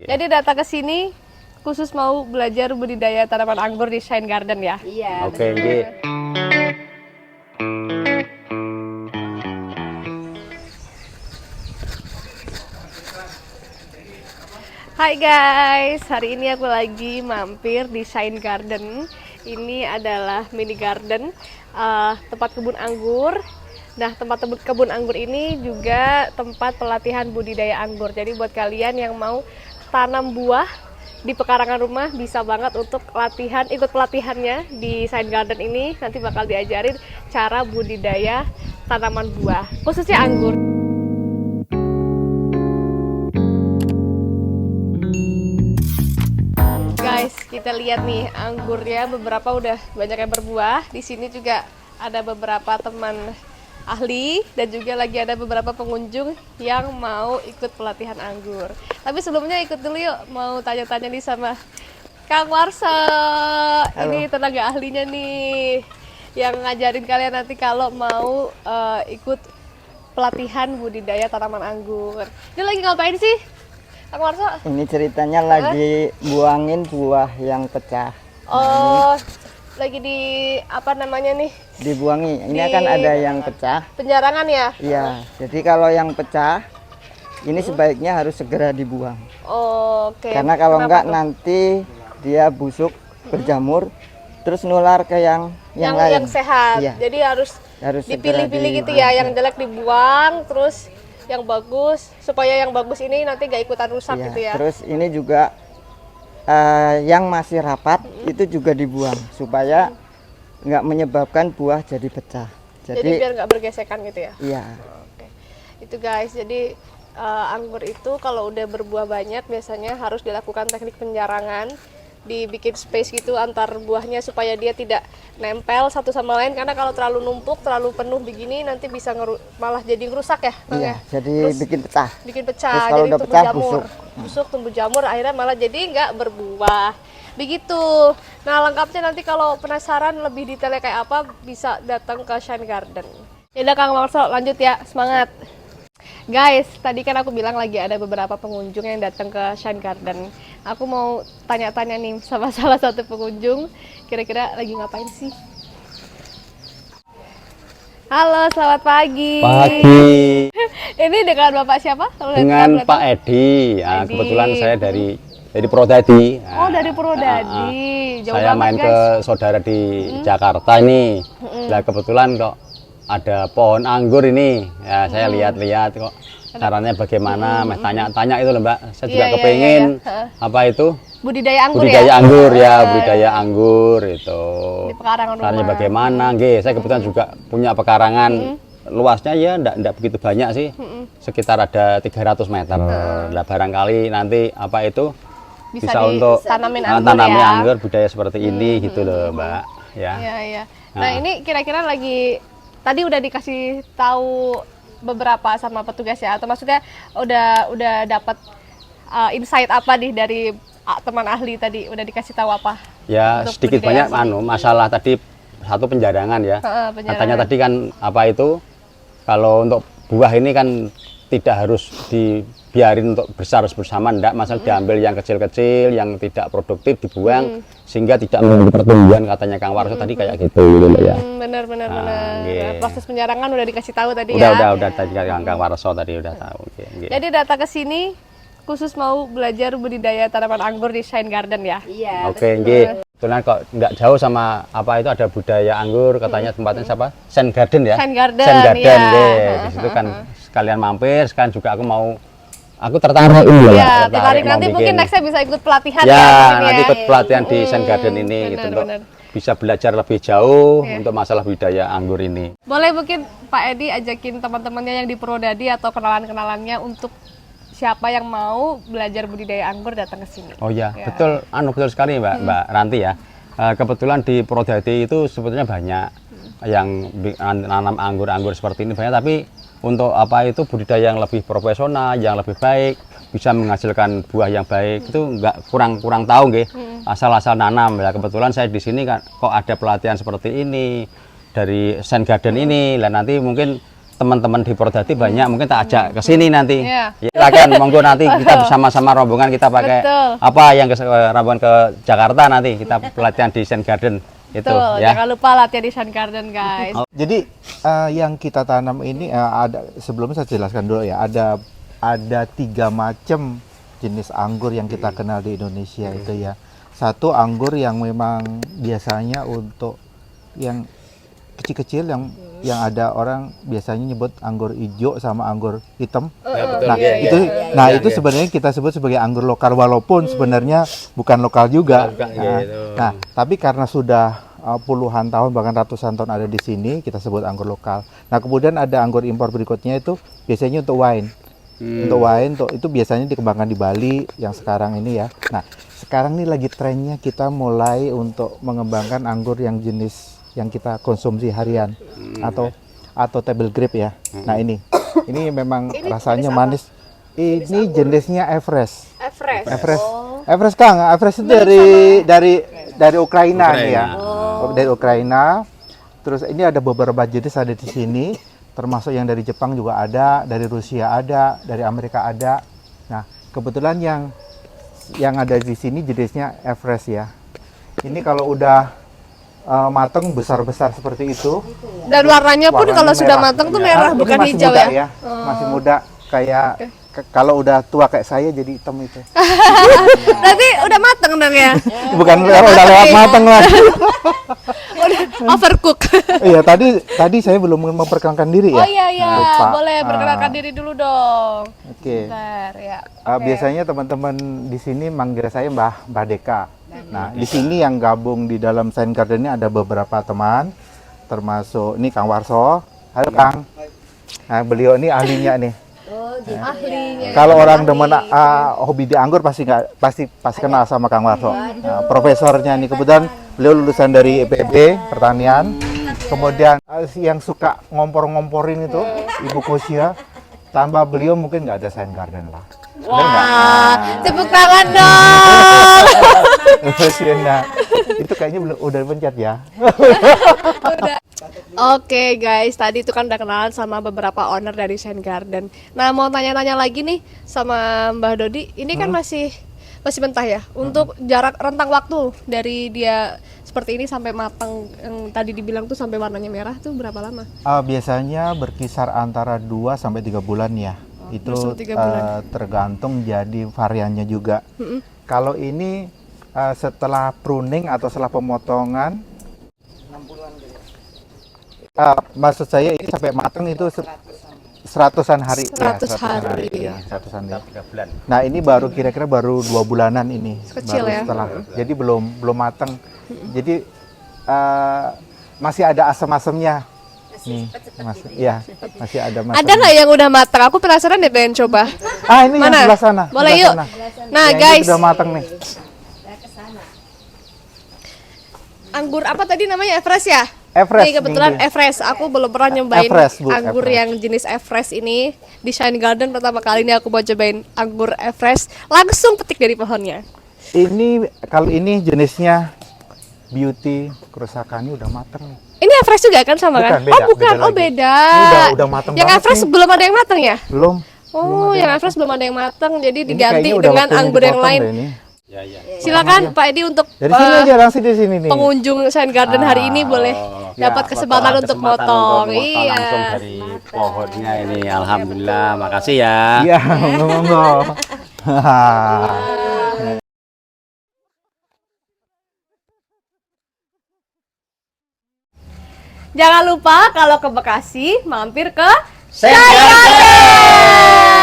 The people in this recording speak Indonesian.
Jadi datang ke sini khusus mau belajar budidaya tanaman anggur di Shine Garden ya? Iya. Oke, nggih. Hai guys, hari ini aku lagi mampir di Shine Garden. Ini adalah mini garden, tempat kebun anggur. Nah, tempat kebun anggur ini juga tempat pelatihan budidaya anggur. Jadi buat kalian yang mau tanam buah di pekarangan rumah bisa banget untuk latihan, ikut pelatihannya di Shine Garden ini. Nanti bakal diajarin cara budidaya tanaman buah, khususnya anggur. Guys, kita lihat nih anggurnya beberapa udah banyak yang berbuah. Di sini juga ada beberapa teman ahli dan juga lagi ada beberapa pengunjung yang mau ikut pelatihan anggur. Tapi sebelumnya ikut dulu yuk, mau tanya-tanya nih sama Kang Warso. Ini tenaga ahlinya nih yang ngajarin kalian nanti kalau mau ikut pelatihan budidaya tanaman anggur. Ini lagi ngapain sih, Kang Warso? Ini ceritanya lagi buangin buah yang pecah. Oh, lagi di apa namanya nih? Dibuangi. Ini akan ada yang pecah. Penjarangan ya? Iya. Jadi kalau yang pecah, ini sebaiknya harus segera dibuang. Oke. Karena kalau Kenapa enggak tuh? nanti dia busuk, berjamur, terus nular ke yang lain. Yang sehat. Iya. Jadi harus segera dipilih-pilih gitu ya, yang jelek dibuang, terus yang bagus supaya yang bagus ini nanti gak ikutan rusak Iya. gitu ya. Terus ini juga yang masih rapat itu juga dibuang supaya nggak menyebabkan buah jadi pecah. Jadi biar nggak bergesekan gitu ya. Iya. Oke. Itu guys, jadi anggur itu kalau udah berbuah banyak biasanya harus dilakukan teknik penjarangan, dibikin space gitu antar buahnya supaya dia tidak nempel satu sama lain, karena kalau terlalu numpuk, terlalu penuh begini nanti bisa malah jadi ngerusak ya, Bang, Iya, ya? jadi Terus bikin pecah. bikin pecah, Terus kalau jadi udah tumbuh pecah, jamur, busuk tumbuh jamur, akhirnya malah jadi nggak berbuah begitu. Nah, lengkapnya nanti kalau penasaran lebih detailnya kayak apa bisa datang ke Shine Garden. Yaudah Kang Marso, lanjut ya, semangat guys. Tadi kan aku bilang lagi ada beberapa pengunjung yang datang ke Shine Garden. Aku mau tanya-tanya nih sama salah satu pengunjung, kira-kira lagi ngapain sih? Halo, selamat pagi. Pagi. Ini dengan Bapak siapa? Kalau Dengan boleh Pak tahu? Edi. Ya, Edi. kebetulan saya dari Prodadi. Oh, dari Purwodadi. Jauh Saya banget, main guys. ke saudara di Jakarta ini. Nah, kebetulan kok ada pohon anggur ini. Ya, saya lihat-lihat kok caranya bagaimana, tanya-tanya itu loh, Mbak. Saya juga Iya, kepingin iya. apa itu? Budidaya anggur Budidaya ya? anggur ya, budidaya anggur itu. Di pekarangan Caranya rumah. bagaimana? Nggih, saya kebetulan juga punya pekarangan. Luasnya ya enggak begitu banyak sih. Sekitar ada 300 meter. Lah barangkali nanti apa itu bisa untuk tanamin tanami ya? anggur budaya seperti ini gitu loh, Mbak. Ya. Iya, iya. Nah, ini kira-kira lagi tadi udah dikasih tahu beberapa sama petugas ya, atau maksudnya udah dapat insight apa nih dari teman ahli tadi, udah dikasih tahu apa? Ya, Untuk sedikit budidaya banyak masalah tadi satu penjarangan ya. penjarangan. Katanya tadi kan apa itu kalau untuk buah ini kan tidak harus dibiarin untuk besar bersama, enggak, masalah diambil yang kecil-kecil yang tidak produktif dibuang sehingga tidak mengganggu pertumbuhan, katanya Kang Warso tadi kayak gitu loh ya. Bener. nggih. Nah, proses penjarangan udah dikasih tahu tadi Udah tadi Kang Warso tadi udah tahu. Nggih. Jadi datang ke sini khusus mau belajar budidaya tanaman anggur di Shine Garden ya? Iya. Oke, nggih. Kebetulan kok nggak jauh sama apa itu ada budaya anggur, katanya tempatnya siapa? Shine Garden ya? Shine Garden, Shine Garden, iya. nggih. Di situ kan sekalian mampir, sekarang juga aku tertarik ini loh, Ya, Mbak. tertarik mau nanti bikin. mungkin next bisa ikut pelatihan Ya, di sini nanti ya. ikut pelatihan di Shine Garden ini gitu untuk benar. bisa belajar lebih jauh Iya. untuk masalah budidaya anggur ini. Boleh mungkin Pak Edi ajakin teman-temannya yang di Purwodadi atau kenalan-kenalannya untuk siapa yang mau belajar budidaya anggur datang ke sini. Oh ya, Ya. betul betul sekali Mbak Ranti ya. Kebetulan di Prodadi itu sebetulnya banyak yang nanam anggur-anggur seperti ini banyak, tapi untuk apa itu budidaya yang lebih profesional, yang lebih baik, bisa menghasilkan buah yang baik itu nggak kurang tahu nggih. Asal-asal nanam ya. Kebetulan saya di sini kan kok ada pelatihan seperti ini dari Shine Garden ini. Lah nanti mungkin teman-teman di Prodadi banyak, mungkin tak ajak ke sini nanti. Iya. Ya, silakan monggo nanti kita bersama-sama rombongan kita pakai Betul. apa yang rombongan ke Jakarta nanti kita pelatihan di Sen Garden itu Betul, ya. jangan lupa latihan di Sun Garden guys. Jadi yang kita tanam ini ada, sebelumnya saya jelaskan dulu ya, ada 3 macam jenis anggur yang kita kenal di Indonesia itu ya. Satu anggur yang memang biasanya untuk yang kecil-kecil yang ada orang biasanya nyebut anggur hijau sama anggur hitam. Nah, itu sebenarnya kita sebut sebagai anggur lokal walaupun sebenarnya bukan lokal juga. Nah, tapi karena sudah puluhan tahun bahkan ratusan tahun ada di sini, kita sebut anggur lokal. Nah, kemudian ada anggur impor berikutnya itu biasanya untuk wine. Untuk wine itu biasanya dikembangkan di Bali yang sekarang ini ya. Nah, sekarang ini lagi trennya kita mulai untuk mengembangkan anggur yang jenis yang kita konsumsi harian atau table grape ya. Nah, ini memang rasanya manis. Ini jenisnya Everest. Everest Kang, Everest itu dari Ukraina nih ya. Dari Ukraina. Terus ini ada beberapa jenis ada di sini, termasuk yang dari Jepang juga ada, dari Rusia ada, dari Amerika ada. Nah, kebetulan yang ada di sini jenisnya Everest ya. Ini kalau udah mateng besar-besar seperti itu. Dan warnanya pun kalau sudah merah. matang tuh merah, Ini bukan masih hijau muda ya. Masih muda kayak kalau udah tua kayak saya jadi hitam itu. Berarti udah matang dong ya. Bukan udah lewat mateng lah. Udah overcook. Iya, tadi saya belum memperkenalkan diri ya. Oh iya, Lupa. boleh perkenalkan diri dulu dong. Oke. Bentar ya. Biasanya teman-teman di sini manggil saya Mbah Deka. Nah, di sini yang gabung di dalam Sen Garden ini ada beberapa teman, termasuk ini Kang Warso. Halo Kang. Nah, beliau ini ahlinya nih. Ahlinya. Kalau orang demen hobi di anggur pasti kenal sama Kang Warso. Nah, profesornya nih kebetulan beliau lulusan dari IPB Pertanian. Kemudian yang suka ngompor-ngomporin itu Ibu Kosia. Tanpa beliau mungkin nggak ada Sen Garden lah. Wah, tepuk tangan dong. Nah, itu kayaknya udah pencet ya. Oke guys, tadi itu kan udah kenalan sama beberapa owner dari Sen Garden. Nah, mau tanya-tanya lagi nih sama Mbah Dodi, ini kan masih mentah ya. Untuk jarak rentang waktu dari dia seperti ini sampai matang yang tadi dibilang tuh sampai warnanya merah tuh berapa lama? Biasanya berkisar antara 2 sampai 3 bulan ya. Itu 2 sampai 3 bulan. tergantung jadi variannya juga. Kalau ini setelah pruning atau setelah pemotongan, maksud saya ini sampai matang itu seratusan hari. 100 hari. Ya, seratusan hari. Nah, ini baru kira-kira baru 2 bulanan ini. Kecil baru ya. Setelah, jadi belum matang. Jadi masih ada asam-asamnya. Nih, masih ada masam. Ada nggak yang udah matang? Aku penasaran deh pengen coba. Ini Mana? yang sebelah sana. Boleh sebelah yuk. sana. Nah Yang ini guys, sudah matang nih. anggur apa tadi namanya Everest ya? Everest. Nih kebetulan ini. Everest. Aku belum pernah nyobain Everest, Bu, anggur Everest. yang jenis Everest ini di Shine Garden. Pertama kali ini aku mau cobain anggur Everest. Langsung petik dari pohonnya. Ini kalau ini jenisnya Beauty Kerusakan udah matang nih. Ini Everest juga kan sama kan? Bukan, beda, Oh bukan, beda oh lagi. beda. Ini udah matang Yang banget Everest nih. belum ada yang matang ya? Belum. Oh, yang Everest belum ada yang matang, jadi Ini diganti kayaknya udah dengan waktunya anggur yang dipotong lain. deh ini. Silakan Pak Edi untuk Dari sini aja langsung di sini nih. pengunjung Shine Garden hari ini boleh dapat kesempatan untuk motong. Iya. Langsung dari pohonnya ini. Alhamdulillah, makasih ya. Iya, monggo. Jangan lupa kalau ke Bekasi mampir ke Sen Shine Garden.